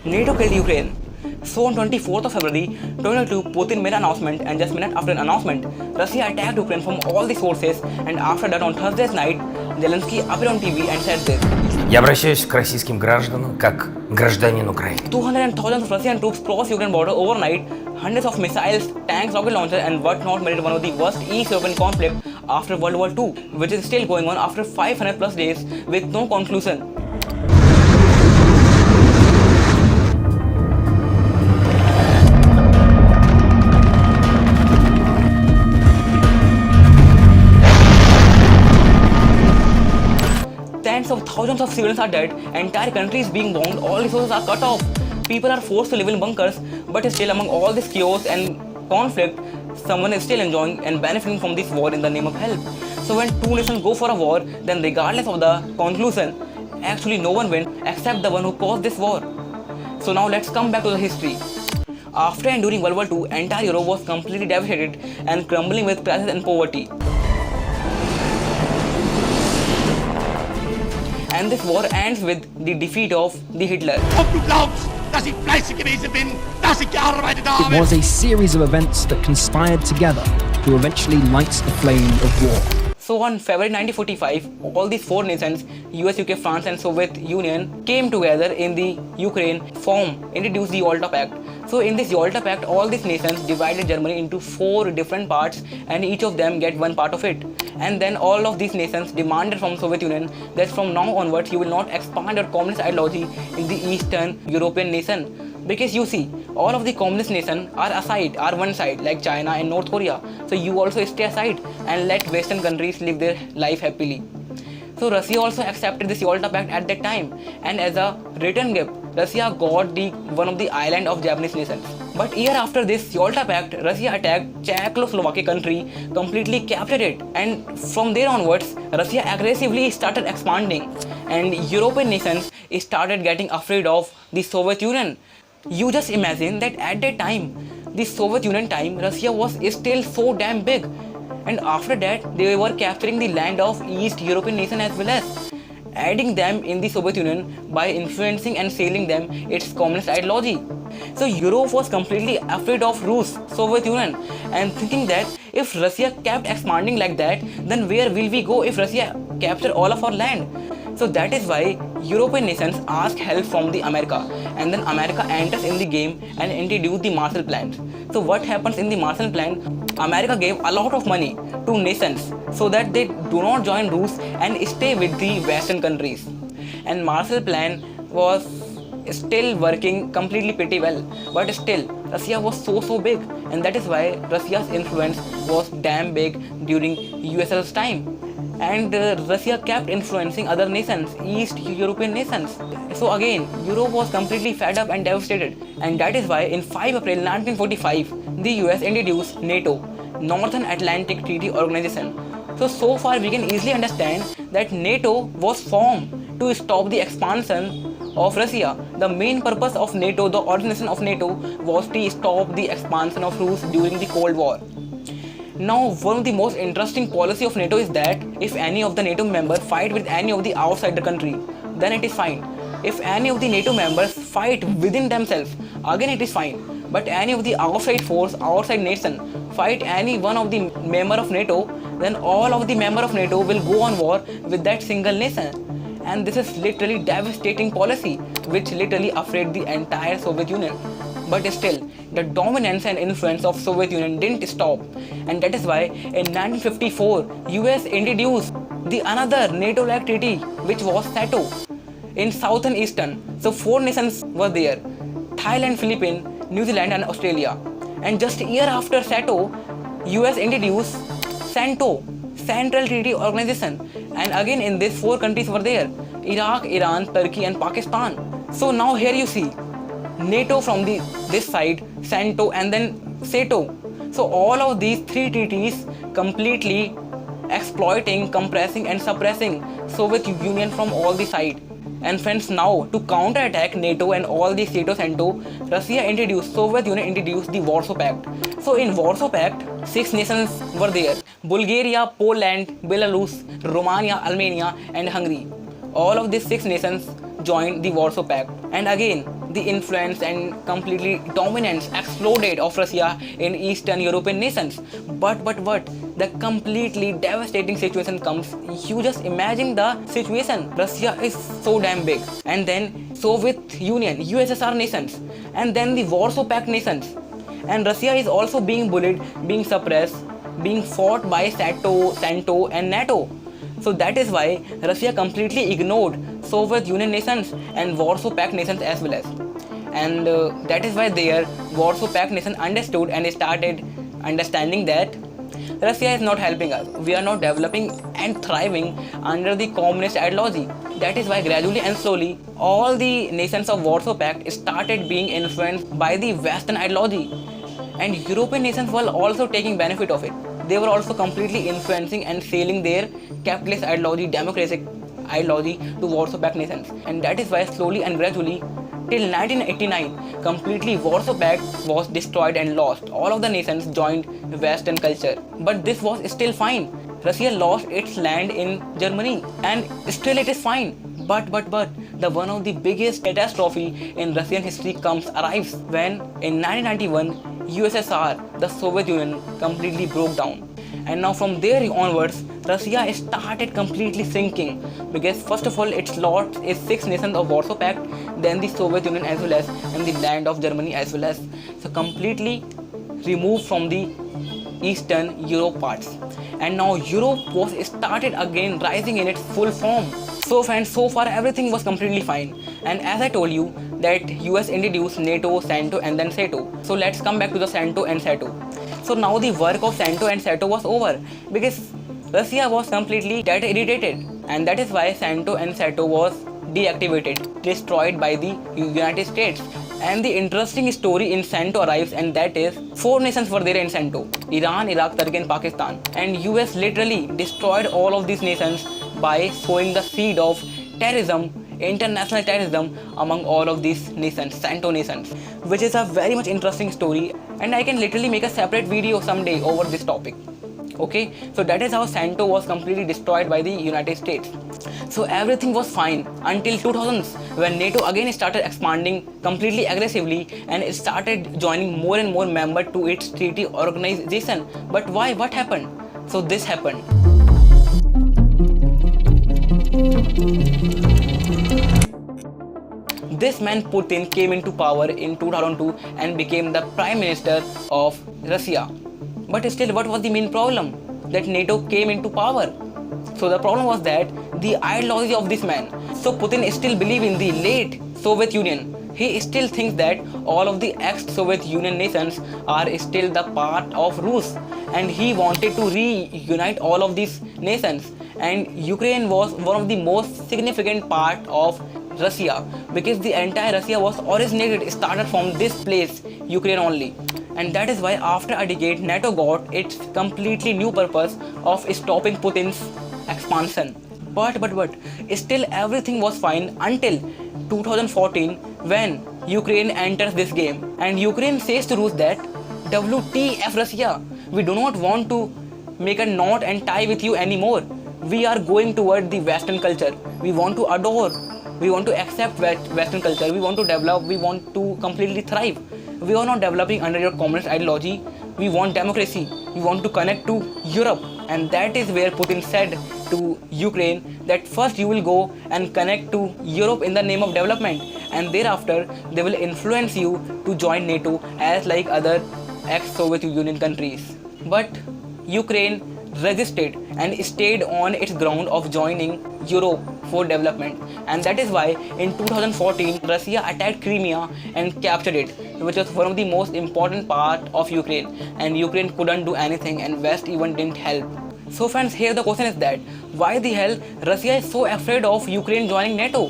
NATO killed Ukraine. So on 24th of February 2022, Putin made an announcement, and just minute after an announcement, Russia attacked Ukraine from all the sources, and after that on Thursday's night, Zelensky appeared on TV and said this. Я обращаюсь к российским гражданам как гражданин Украины. 200 thousands of Russian troops crossed Ukraine border overnight. Hundreds of missiles, tanks, rocket launchers and whatnot made it one of the worst East European conflict after World War II, which is still going on after 500 plus days with no conclusion. Tens of thousands of civilians are dead, entire countries being bombed, all resources are cut off. People are forced to live in bunkers, but still among all this chaos and conflict, someone is still enjoying and benefiting from this war in the name of help. So when two nations go for a war, then regardless of the conclusion, actually no one wins except the one who caused this war. So now let's come back to the history. After and during World War II, entire Europe was completely devastated and crumbling with crisis and poverty. And this war ends with the defeat of the Hitler. It was a series of events that conspired together to eventually light the flame of war. So on February 1945, all these four nations, US, UK, France and Soviet Union came together in the Ukraine, introduced the Yalta Pact. So in this Yalta Pact, all these nations divided Germany into four different parts and each of them get one part of it. And then all of these nations demanded from Soviet Union that from now onwards you will not expand your communist ideology in the Eastern European nation. Because you see, all of the communist nations are one side like China and North Korea. So you also stay aside and let Western countries live their life happily. So Russia also accepted this Yalta Pact at that time, and as a return gift, Russia got one of the island of Japanese nations. But a year after this Yalta Pact, Russia attacked Czechoslovakia country, completely captured it, and from there onwards, Russia aggressively started expanding, and European nations started getting afraid of the Soviet Union. You just imagine that at that time, the Soviet Union time, Russia was still so damn big. And after that, they were capturing the land of East European nation as well as adding them in the Soviet Union by influencing and selling them its communist ideology. So Europe was completely afraid of Soviet Union, and thinking that if Russia kept expanding like that, then where will we go if Russia capture all of our land? So that is why European nations ask help from the America, and then America enters in the game and introduce the Marshall Plan. So what happens in the Marshall Plan? America gave a lot of money to nations so that they do not join Rus and stay with the Western countries. And Marshall Plan was still working completely pretty well, but still Russia was so big, and that is why Russia's influence was damn big during USSR's time. And Russia kept influencing other nations, East European nations. So again, Europe was completely fed up and devastated, and that is why in 5 April 1945, the US introduced NATO, Northern Atlantic Treaty Organization. So far we can easily understand that NATO was formed to stop the expansion of Russia. The main purpose of NATO, the organization of NATO, was to stop the expansion of Rus during the Cold War. Now, one of the most interesting policy of NATO is that if any of the NATO members fight with any of the outside the country, then it is fine. If any of the NATO members fight within themselves, again it is fine. But any of the outside force, outside nation, fight any one of the member of NATO, then all of the member of NATO will go on war with that single nation. And this is literally devastating policy, which literally afraid the entire Soviet Union. But still, the dominance and influence of Soviet Union didn't stop, and that is why in 1954, US introduced the another NATO-like treaty, which was Nato, in Southern Eastern. So 4 nations were there: Thailand, Philippines, New Zealand and Australia. And just a year after NATO, US introduced CENTO, Central Treaty Organization, and again in these 4 countries were there: Iraq, Iran, Turkey and Pakistan. So now here you see NATO from this side, CENTO and then SATO. So all of these 3 treaties completely exploiting, compressing and suppressing Soviet Union from all the sides. And friends, now to counterattack NATO and all the SATO, CENTO, Soviet Union introduced the Warsaw Pact. So in Warsaw Pact, 6 nations were there: Bulgaria, Poland, Belarus, Romania, Armenia and Hungary. All of these 6 nations joined the Warsaw Pact. And again, the influence and completely dominance exploded of Russia in Eastern European nations. But the completely devastating situation comes. You just imagine the situation. Russia is so damn big, and then Soviet Union, USSR nations, and then the Warsaw Pact nations, and Russia is also being bullied, being suppressed, being fought by NATO and Nato. So that is why Russia completely ignored Soviet Union nations and Warsaw Pact nations as well as. And that is why their Warsaw Pact nation understood and started understanding that Russia is not helping us. We are not developing and thriving under the communist ideology. That is why gradually and slowly all the nations of Warsaw Pact started being influenced by the Western ideology. And European nations were also taking benefit of it. They were also completely influencing and selling their capitalist ideology, democratic ideology to Warsaw Pact nations. And that is why slowly and gradually till 1989, completely Warsaw Pact was destroyed and lost. All of the nations joined Western culture. But this was still fine. Russia lost its land in Germany and still it is fine. But the one of the biggest catastrophe in Russian history arrives when in 1991 USSR, the Soviet Union, completely broke down. And now from there onwards, Russia started completely sinking because first of all its lost its 6 nations of Warsaw Pact, then the Soviet Union as well as, and the land of Germany as well as. So completely removed from the Eastern Europe parts. And now Europe was started again rising in its full form. So friends, so far everything was completely fine. And as I told you that US introduced NATO, SANTO and then SATO. So let's come back to the SANTO and SATO. So now the work of SANTO and SATO was over because Russia was completely that irritated, and that is why SANTO and SATO was deactivated, destroyed by the United States. And the interesting story in SANTO arrives, and that is 4 nations were there in SANTO: Iran, Iraq, Turkey and Pakistan. And US literally destroyed all of these nations by sowing the seed of terrorism, international terrorism among all of these nations, SANTO nations, which is a very much interesting story, and I can literally make a separate video someday over this topic. Okay, so that is how SANTO was completely destroyed by the United States. So everything was fine until 2000s when NATO again started expanding completely aggressively and it started joining more and more members to its treaty organization. But why? What happened? So this happened. This man Putin came into power in 2002 and became the Prime Minister of Russia. But still, what was the main problem? That NATO came into power. So the problem was that the ideology of this man. So Putin still believes in the late Soviet Union. He still thinks that all of the ex-Soviet Union nations are still the part of Rus, and he wanted to reunite all of these nations. And Ukraine was one of the most significant part of Russia because the entire Russia was started from this place, Ukraine only. And that is why after a decade NATO got its completely new purpose of stopping Putin's expansion. But still everything was fine until 2014 when Ukraine enters this game, and Ukraine says to Rus that WTF Russia, we do not want to make a knot and tie with you anymore. We are going toward the Western culture. We want to adore. We want to accept Western culture. We want to develop. We want to completely thrive. We are not developing under your communist ideology. We want democracy. We want to connect to Europe. And that is where Putin said to Ukraine that first you will go and connect to Europe in the name of development, and thereafter they will influence you to join NATO as like other ex-Soviet Union countries. But Ukraine resisted and stayed on its ground of joining Europe for development, and that is why in 2014 Russia attacked Crimea and captured it, which was one of the most important part of Ukraine, and Ukraine couldn't do anything and West even didn't help. So friends, here the question is that why the hell Russia is so afraid of Ukraine joining NATO?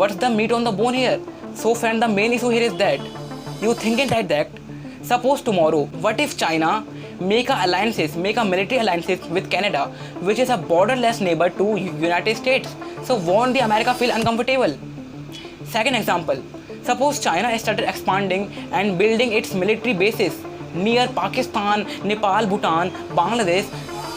What's the meat on the bone here? So friend, the main issue here is that you thinking like that, suppose tomorrow what if China make a military alliances with Canada, which is a borderless neighbor to United States. So won't the America feel uncomfortable? Second example, suppose China started expanding and building its military bases near Pakistan, Nepal, Bhutan, Bangladesh,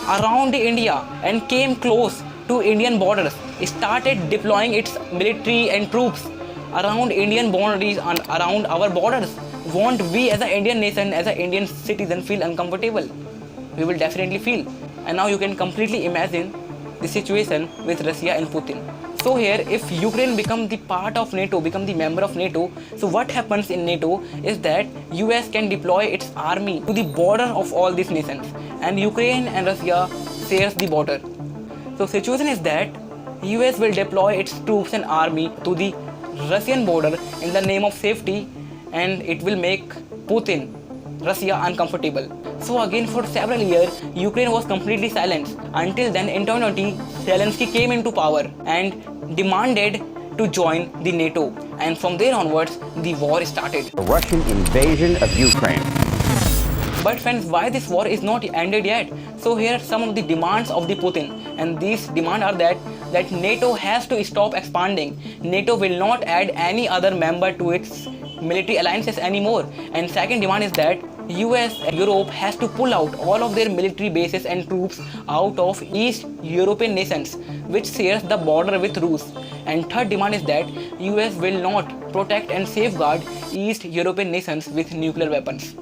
around India, and came close to Indian borders, started deploying its military and troops. around Indian boundaries and around our borders. Won't we as an Indian nation, as an Indian citizen feel uncomfortable? We will definitely feel. And now you can completely imagine the situation with Russia and Putin. So here, if Ukraine become the part of NATO, become the member of NATO, so what happens in NATO is that US can deploy its army to the border of all these nations, and Ukraine and Russia shares the border. So situation is that US will deploy its troops and army to the Russian border in the name of safety, and it will make Putin, Russia uncomfortable. So again, for several years, Ukraine was completely silenced. Until then, in 2020, Zelensky came into power and demanded to join the NATO. And from there onwards, the war started. The Russian invasion of Ukraine. But friends, why this war is not ended yet? So here are some of the demands of the Putin. And these demands are that NATO has to stop expanding. NATO will not add any other member to its military alliances anymore. And second demand is that US and Europe has to pull out all of their military bases and troops out of East European nations, which shares the border with Rus. And third demand is that US will not protect and safeguard East European nations with nuclear weapons.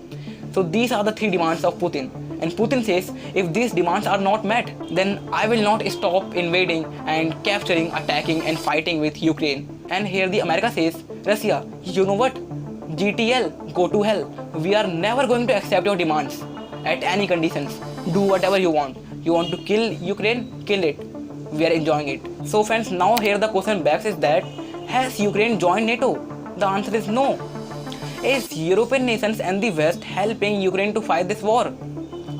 So these are the three demands of Putin. And Putin says, if these demands are not met, then I will not stop invading and capturing, attacking and fighting with Ukraine. And here the America says, Russia, you know what? GTL, go to hell. We are never going to accept your demands at any conditions. Do whatever you want. You want to kill Ukraine? Kill it. We are enjoying it. So friends, now here the question back is that, has Ukraine joined NATO? The answer is no. Is European nations and the West helping Ukraine to fight this war?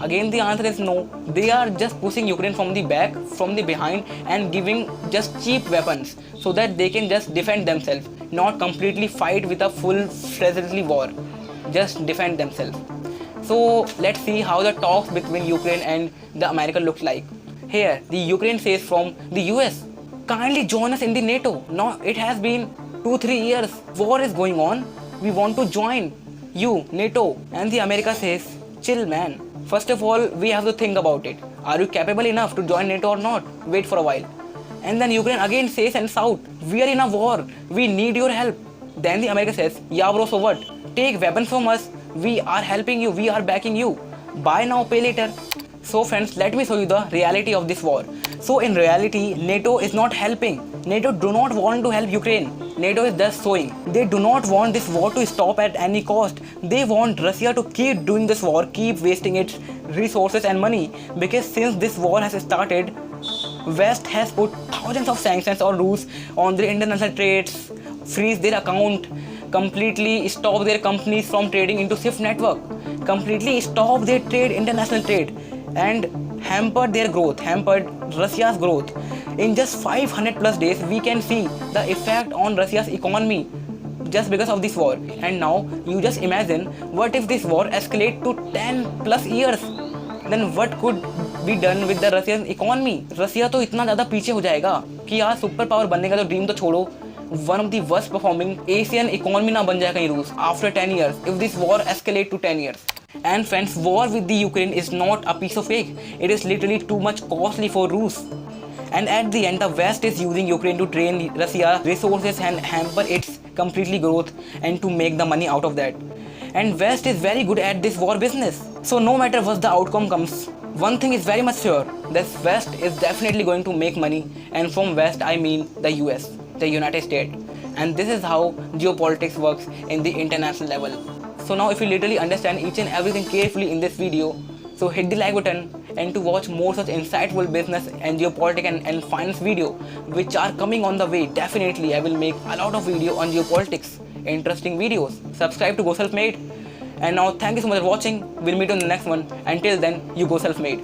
Again the answer is no. They are just pushing Ukraine from the back, from the behind, and giving just cheap weapons so that they can just defend themselves, not completely fight with a full-fledged war, just defend themselves. So let's see how the talks between Ukraine and the America looks like. Here the Ukraine says from the US, kindly join us in the NATO. Now it has been 2-3 years, war is going on, we want to join you, NATO. And the America says, chill man. First of all, we have to think about it. Are you capable enough to join NATO or not? Wait for a while. And then Ukraine again says and shout, we are in a war, we need your help. Then the America says, yeah bro, so what? Take weapons from us, we are helping you, we are backing you. Buy now, pay later. So friends, let me show you the reality of this war. So in reality, NATO is not helping. NATO do not want to help Ukraine. NATO is just showing. They do not want this war to stop at any cost. They want Russia to keep doing this war, keep wasting its resources and money. Because since this war has started, West has put thousands of sanctions or rules on their international trades, freeze their account, completely stop their companies from trading into SWIFT network, completely stop their trade, international trade, and hampered their growth, hampered Russia's growth. In just 500 plus days, we can see the effect on Russia's economy just because of this war. And now you just imagine, what if this war escalates to 10 plus years? Then what could be done with the Russian economy? Russia तो इतना ज़्यादा पीछे हो जाएगा कि यार super power बनने का तो ड्रीम तो छोड़ो, one of the worst performing Asian economy ना बन जाए कहीं रूस after 10 years if this war escalate to 10 years. And friends, war with the Ukraine is not a piece of cake. It is literally too much costly for Rus. And at the end, the West is using Ukraine to drain Russia resources and hamper its completely growth and to make the money out of that. And West is very good at this war business. So no matter what the outcome comes, one thing is very much sure, that West is definitely going to make money. And from West, I mean the US, the United States. And this is how geopolitics works in the international level. So now if you literally understand each and everything carefully in this video, so hit the like button, and to watch more such insightful business and geopolitics and finance video which are coming on the way, definitely I will make a lot of video on geopolitics, interesting videos. Subscribe to Go Self Made. And now thank you so much for watching. We'll meet on the next one. Until then, you go self made.